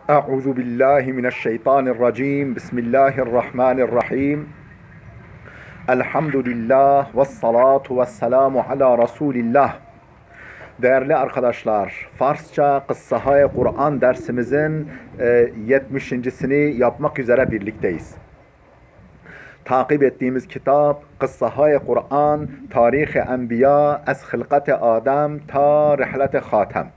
Euzu billahi mineşşeytanirracim. Bismillahirrahmanirrahim. Elhamdülillah ve salatu ve selamu ala Resulillah. Değerli arkadaşlar, Farsça Kıssahâ-i Kur'an dersimizin 70.sini yapmak üzere birlikteyiz. Takip ettiğimiz kitap Kıssahâ-i Kur'an, Tarih-i Enbiya, Ez Hılkat-ı Adem ta Rihlet-i Hatem.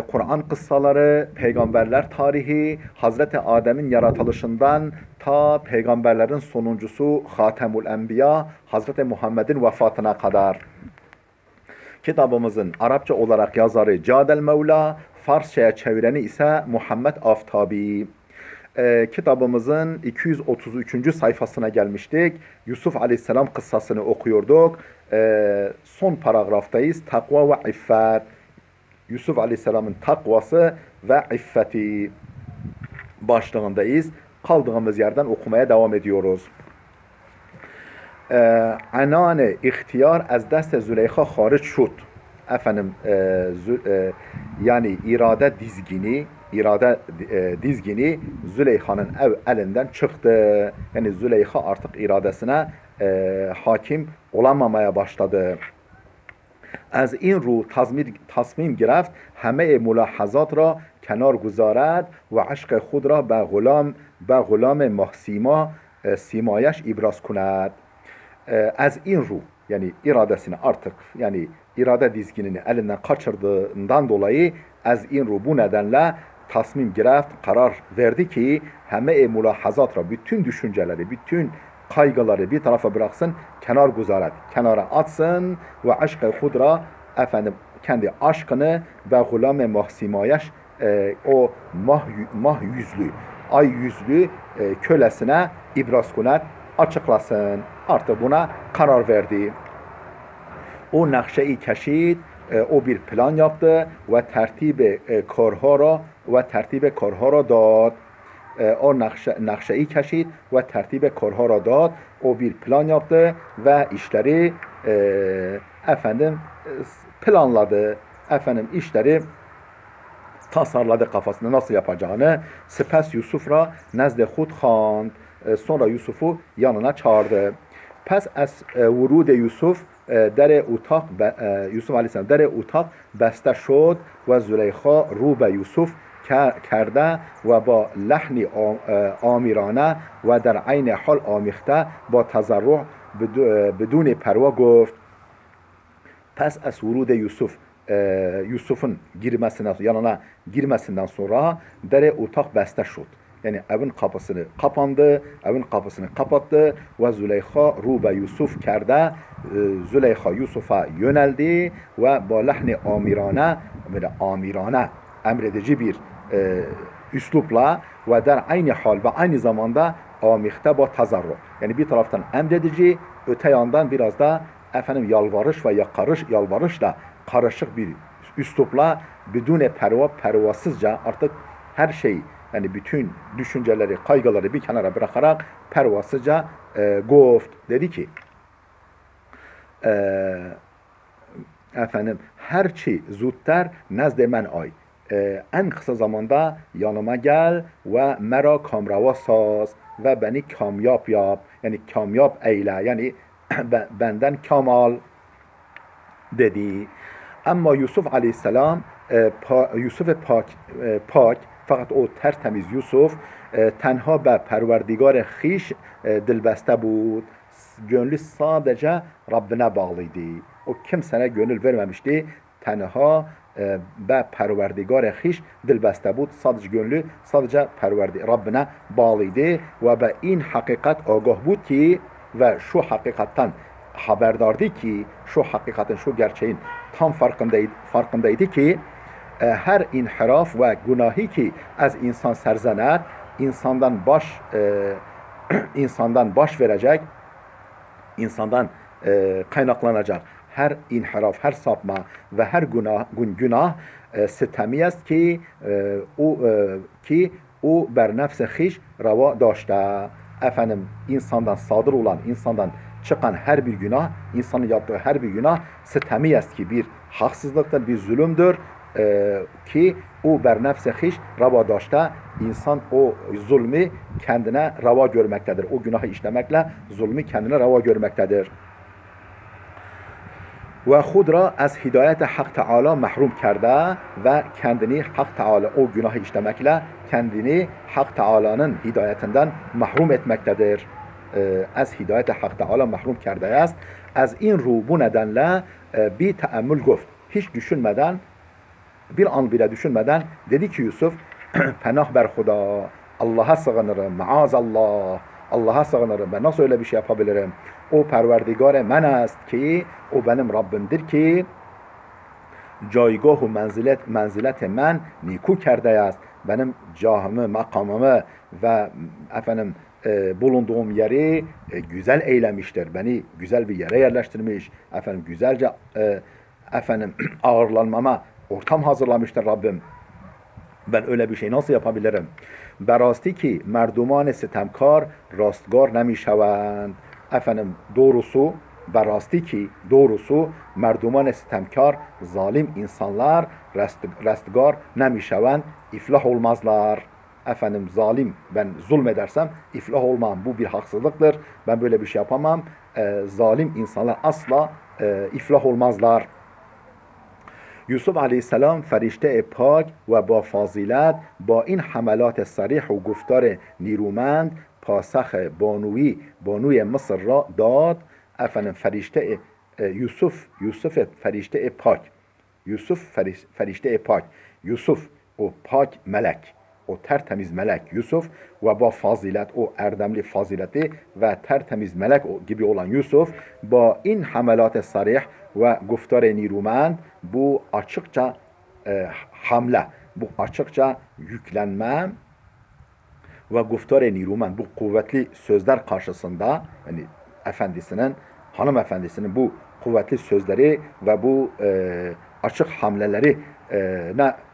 Kur'an kıssaları, peygamberler tarihi, Hazreti Adem'in yaratılışından ta peygamberlerin sonuncusu Hatemul Enbiya, Hazreti Muhammed'in vefatına kadar. Kitabımızın Arapça olarak yazarı Cadel Mevla, Farsça'ya çevireni ise Muhammed Aftabi. Kitabımızın 233. sayfasına gelmiştik. Yusuf Aleyhisselam kıssasını okuyorduk. Son paragraftayız. Takva ve iffet. Yusuf Aleyhisselam'ın takvası ve iffeti başlığındayız. Kaldığımız yerden okumaya devam ediyoruz. Anane ihtiyar az dest Züleyha hariç şut. Efendim yani irade dizgini Züleyha'nın elinden çıktı. Yani Züleyha artık iradesine hakim olamamaya başladı. از این رو تصمیم گرفت همه ملاحظات را کنار گذارد و عشق خود را به غلام ماه سیمایش ابراز کند. از این رو yani iradesini artık yani irade dizginini elinden kaçırdığından dolayı az in ru bu nedenle tasmim gireft karar verdi ki heme mulahazatra bütün düşünceleri bütün kaygıları bir tarafa bıraksın, kenar guzaret, kenara atsın ve aşk-ı hudra efendim kendi aşkını ve gulame mahsimayaş o mah yüzlü, ay yüzlü kölesine ibraz kunet açıklasın. Artık buna karar verdi. O nakşeyi keşid, o bir plan yaptı ve tertibe karha dad. O nakşeyi keşid ve tertibe karha را dad. O bir plan yaptı ve işleri planladı. İşleri tasarladı kafasında nasıl yapacağını. Sepes Yusuf'a nezde hud khand. Sonra Yusuf'u yanına çağırdı. Pes es vurud Yusuf Yusuf Aleyhisselam در اتاق بسته شد و زلیخا رو به یوسف کرده و با لحن آمیرانه و در عین حال آمیخته با تضرع بدون پروا گفت پس از ورود Yusuf'un yanına girmesinden sonra dere otak beste şud. Yani evin kapısını kapattı ve Züleyha rube Yusuf kerde. Züleyha Yusuf'a yöneldi ve ba lehni amirane emredici bir üslupla ve der aynı hal ve aynı zamanda amihte ba tazarru. Yani bir taraftan emredici, öte yandan biraz da yalvarış ve yalvarışla karışık bir üslupla bidune pervasızca artık her şeyi yani bütün düşünceleri, kaygıları bir kenara bırakarak pervasızca goft dedi ki herçi zutter nezde men ay en kısa zamanda yanıma gel ve mera kamrava saz ve beni kamyap yap yani kamyap eyle yani benden kamal dedi. Ama Yusuf Aleyhisselam Yusuf pak fakat o tertemiz Yusuf tenha be perverdigar khiş dilbeste bud. Gönlü sadece Rabbine bağlıydı. O kimsene gönül vermemişti. Tenha be perverdigar khiş dilbeste bud. Sadece Rabbine bağlıydı ve be in hakikat agah bud ki ve şu hakikatten haberdardı ki şu hakikatin şu gerçeğin tam farkındaydı ki her inhiraf ve günahi ki az insan serzener insandan baş verecek insandan kaynaklanacak her inhiraf her sapma ve her günah sitemiyest ki o ber nefse khiş rava daşta insandan sadır olan insandan çıkan her bir günah, insanın yaptığı her bir günah sitemiyest ki bir haksızlıktır, bir zulümdür. ki o ber nefs hiç rava dاشته insan o zulmü kendine rava görmektedir. O günahı işlemekle zulmü kendine rava görmektedir. و خود را از هدایت حق تعالی محروم کرده و kendini Hak Teala o günahı işlemekle kendini Hak Teala'nın hidayetinden mahrum etmektedir. از هدایت حق تعالی محروم کرده است. از این رو bu nedenle bir teemmül گفت. Hiç düşünmeden, bir an bile düşünmeden dedi ki Yusuf, pənah ber Xuda, Allah'a sığınırım, maazallah, Allah'a sığınırım. Ben nasıl öyle bir şey yapabilirim? O perverdigar men است ki, o benim Rabbimdir ki, جایگاه و منزلت من نیکو کرده است. Benim cahımı, makamımı ve efendim bulunduğum yeri güzel eylemiştir. Beni güzel bir yere yerleştirmiş. Efendim güzelce efendim ağırlanmama ortam hazırlamıştır Rabbim. Ben öyle bir şey nasıl yapabilirim? Berasti ki merduman sitemkar rastgar nemişevend. Efendim doğrusu berasti ki doğrusu merduman sitemkar zalim insanlar rastgar nemişevend, iflah olmazlar. Efendim zalim, ben zulmedersem iflah olmam. Bu bir haksızlıktır. Ben böyle bir şey yapamam. Zalim insanlar asla iflah olmazlar. یوسف علیه السلام فرشته پاک و با فضیلت با این حملات صریح و گفتار نیرومند پاسخ بانوی مصر را داد. افنان فرشته یوسف فرشته پاک، یوسف فرشته پاک، یوسف o pak melek, o tertemiz melek Yusuf ve bu fazilet, o erdemli fazileti ve tertemiz melek gibi olan Yusuf, bu in hamelat-ı sarih ve guftar-ı nirumend, bu açıkça hamle, bu açıkça yüklenme ve guftar-ı nirumend, bu kuvvetli sözler karşısında, yani efendisinin, hanımefendisinin bu kuvvetli sözleri ve bu açık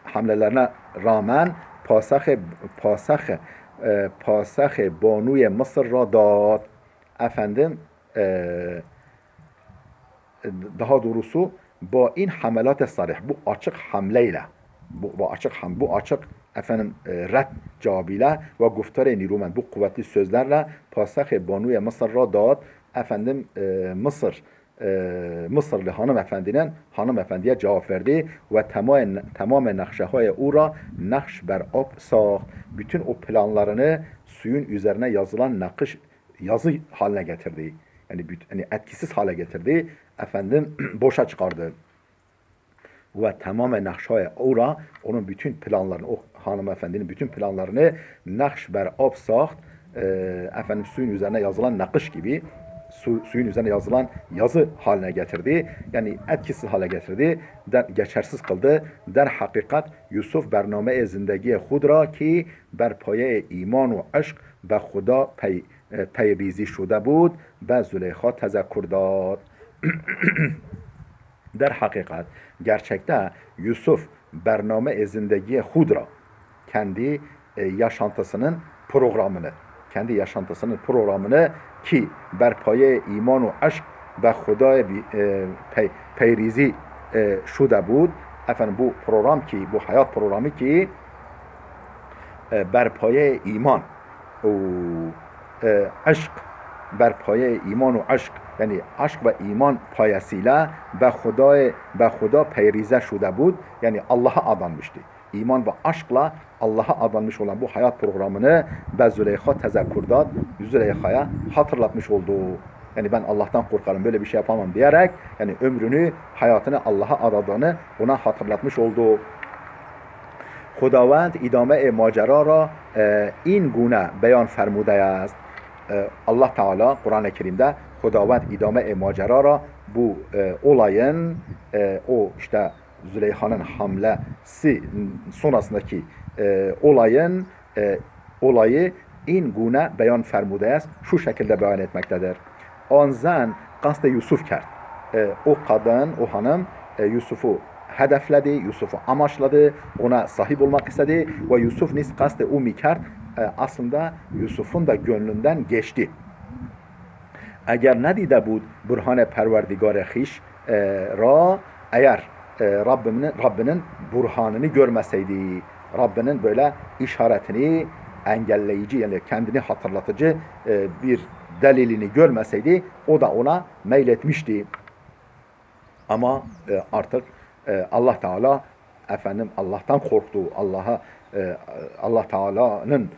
hamlelerine rağmen pasakh banuy Mısır ra dad. Efendim daha doğrusu bu in hamelat-ı sarih, bu açık hamleyle, bu açık efendim red cevabıyla ve guftar-ı nirumen, bu kuvvetli sözlerle pasakh banuy Mısır ra dad. Efendim Mısırlı hanımefendiye cevap verdi ve tamam nakşehaya ura nakş ber ab sağ. Bütün o planlarını suyun üzerine yazılan yazı haline getirdi. Yani etkisiz hale getirdi. Efendim boşa çıkardı. Ve tamam nakşehaya ura, onun bütün planlarını, o hanımefendinin bütün planlarını nakş ber ab sağ, efendim suyun üzerine yazılan nakış gibi, suyun üzerine yazılan yazı haline getirdi. Yani etkisiz hale getirdi. Geçersiz kıldı. Der hakikat Yusuf bername zindagi khud ra ki ber paye iman ve aşk be Xuda peyrizi şude bud be Züleyha tezekkür dad. Der hakikat gerçekte Yusuf bername zindagi khud ra, kendi yaşantısının programını ki berpaye iman ve aşk ve Xuda peyrizi şude bud. Efendim bu program ki, bu hayat programı ki berpaye iman ve aşk, berpaye iman ve aşk, yani aşk ve iman payasıyla be Xuda peyrize şude bud, yani Allah'a adanmıştı. İman ve aşkla Allah'a adanmış olan bu hayat programını be Züleyha tezekkür dad, Züleyha'ya hatırlatmış oldu. Yani ben Allah'tan korkarım, böyle bir şey yapamam diyerek, yani ömrünü, hayatını Allah'a adadığını ona hatırlatmış oldu. Xudavand idame macera ra in gune beyan fermude است. Allah Teala Kur'an-ı Kerim'de Xudavand idame macera ra, bu olayın, o işte Züleyha'nın hamlesi sonrasındaki olayı in gune beyan fermude است, şu şekilde beyan etmektedir. Anzen qasd Yusuf kerd. O kadın, o hanım Yusuf'u hedefledi, Yusuf'u amaçladı, ona sahip olmak istedi ve Yusuf nis qasd o mikerd, aslında Yusuf'un da gönlünden geçti. Eğer nedide bud burhan perverdigar khiş ra, eğer Rabbinin burhanını görmeseydi, Rabbinin böyle işaretini engelleyici yani kendini hatırlatıcı bir delilini görmeseydi o da ona meyletmişti. Ama artık Allah Teala Allah'tan korktu. Allah Teala'nın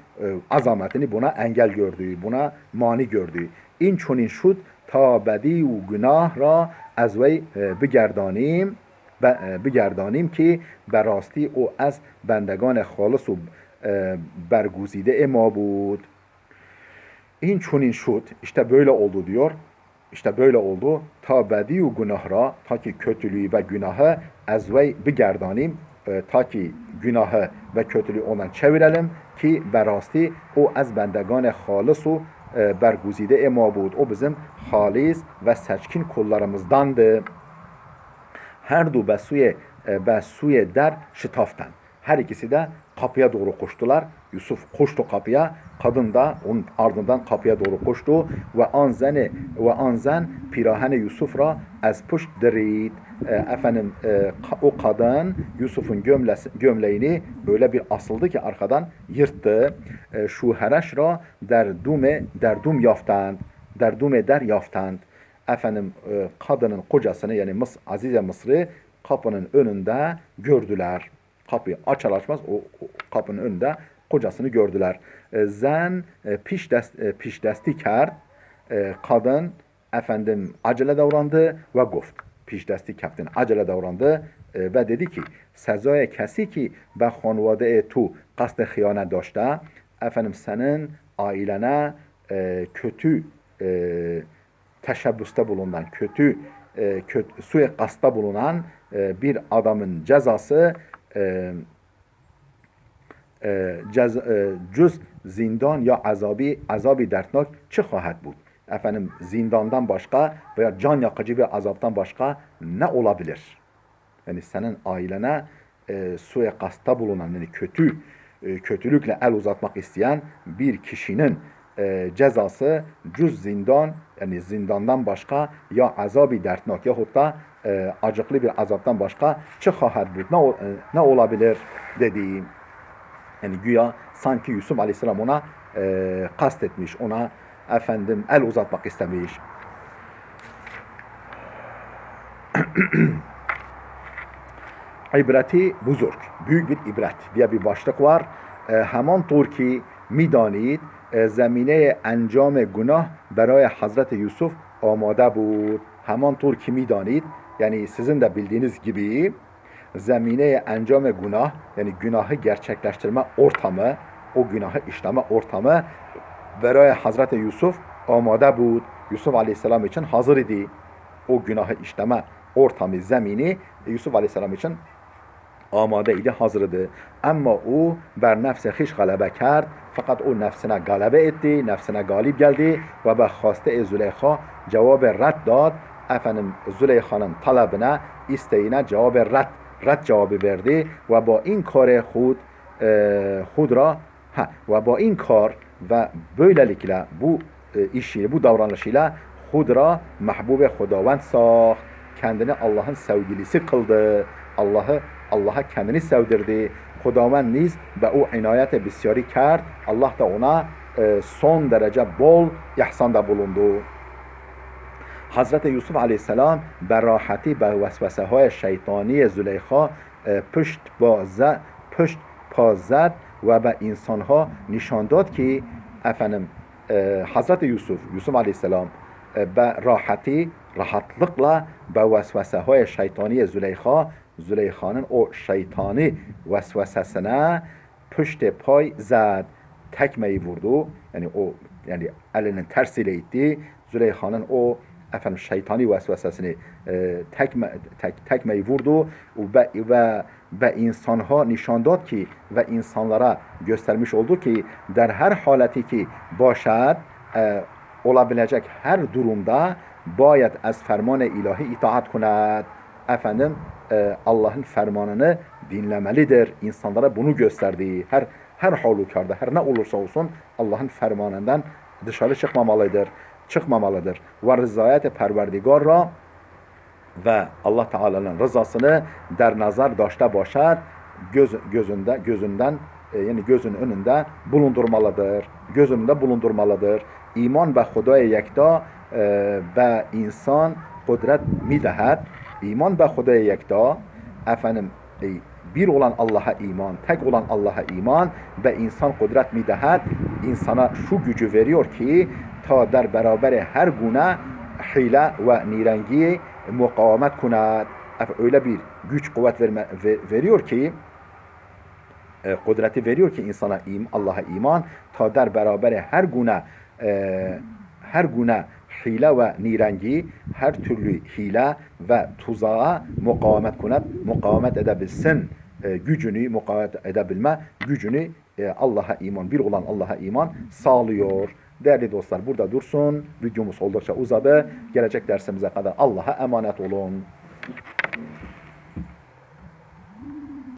azametini buna engel gördü, buna mani gördü. این چنین شد تا بدی و گناه را از وی بگردانیم که به راستی او از بندگان خالص و برگزیده ما بود. این çunin şut işte böyle oldu diyor. İşte böyle oldu. Ta bedi u günahra ta ki kötülüğü ve günahı ezvey bigerdanim ta ki günahı ve kötülüğü ondan çevirelim ki berasti o az bendegan halis u berguzide ma bud. O bizim halis ve seçkin kullarımızdandı. Her du besuye der şitaftan. Her ikisi de kapıya doğru koştular. Yusuf koştu kapıya. Kadın da onun ardından kapıya doğru koştu. Ve anzen pirahane Yusuf'a az push derit. O kadın Yusuf'un gömleğini böyle bir asıldı ki arkadan yırttı. Şu hereşra derdum yaftand. Derdume der yaftand. Kadının kocasını yani Azize Mısır'ı kapının önünde gördüler. Kapıyı açar açmaz o kapının önünde kocasını gördüler. Zen piş desti kerd. Kadın acele davrandı ve guft. Piş desti keftin acele davrandı ve dedi ki sezای kesi ki به خانواده تو قصد خیانت داشته senin ailene kötü teşebbüste bulunan, kötü suikasta bulunan bir adamın cezası cüz zindan ya azabı dertnak çi خواهد بود? Zindandan başka veya can yakıcı bir azaptan başka ne olabilir? Yani senin ailene suikasta bulunan yani kötülükle el uzatmak isteyen bir kişinin cezası cüz zindan yani zindandan başka ya azabı dertnak yahut da acıklı bir azaptan başka çi خواهد بود? Ne olabilir dediğim. Yani güya sanki Yusuf Aleyhisselam ona kastetmiş, ona el uzatmak istemiş. İbreti buzurg, büyük bir ibret diye bir başlık var. Heman طور ki میدانید زمینه انجام گناه برای Hazreti Yusuf آماده بود. Heman طور ki میدانید yani sizin de bildiğiniz gibi zemine encame günah yani günahı gerçekleştirme ortamı, o günahı işleme ortamı beraya Hazreti Yusuf amade bud. Yusuf Aleyhisselam için hazır idi. O günahı işleme ortamı, zemini Yusuf Aleyhisselam için amade idi, hazırdı. Ama o ber nefse hiç galebe kerd. Fakat o nefsine galebe etti, nefsine galip geldi ve be haste Züleyha cevap red dad. Züleyha'nın talebine, isteğine cevap red cevabı verdi ve با این کار خود را ve با این kar ve böylelikle bu işi, bu davranışıyla hudra mahbube Xudavand sağ, kendini Allah'ın sevgilisi kıldı. Allah'a kendini sevdirdi. Xudavand niz ve o inayete bisyari kerd. Allah da ona son derece bol ihsanda bulundu. Hazreti Yusuf Aleyhisselam به راحتی به وسوسه های شیطانی زلیخا پشت پا زد و به انسان ها نشان داد که Hazreti Yusuf Aleyhisselam به rahatlıkla به وسوسه های شیطانی Züleyxa'nın o şeytani vesvesesine püşt pay zed, tekmeyi vurdu. Yani elinin tersiyle itti. Züleyxa'nın o şeytani vesvesesini tekmeyi vurdu ve insanha nişan dad ki ve insanlara göstermiş oldu ki der her haleti ki başad olabilecek her durumda bayet az ferman ilahi itaat kund. Allah'ın fermanını dinlemelidir. İnsanlara bunu gösterdiği her halükarda her ne olursa olsun Allah'ın fermanından dışarı çıkmamalıdır. Ve rızayet perverdigar ra ve Allah Teala'nın rızasını der nazar daşta başar, gözünden yani gözün önünde bulundurmalıdır. Göz önünde bulundurmalıdır. İman به خدای یکتا به insan kudret میدهد. İman به خدای یکتا efendim bir olan Allah'a iman, tek olan Allah'a iman ve insan kudret midehet, insana şu gücü veriyor ki ta der beraberi her gune hile ve nirengi mukavemet kunet. Öyle bir güç kuvvet veriyor ki kudreti veriyor ki insana Allah'a iman ta der beraberi her gune hile ve nirengi, her türlü hile ve tuzağa mukavemet edebilsin gücünü, mukavemet edebilme gücünü Allah'a iman, bir olan Allah'a iman sağlıyor. Değerli dostlar, burada dursun. Videomuz oldukça uzadı. Gelecek dersimize kadar Allah'a emanet olun.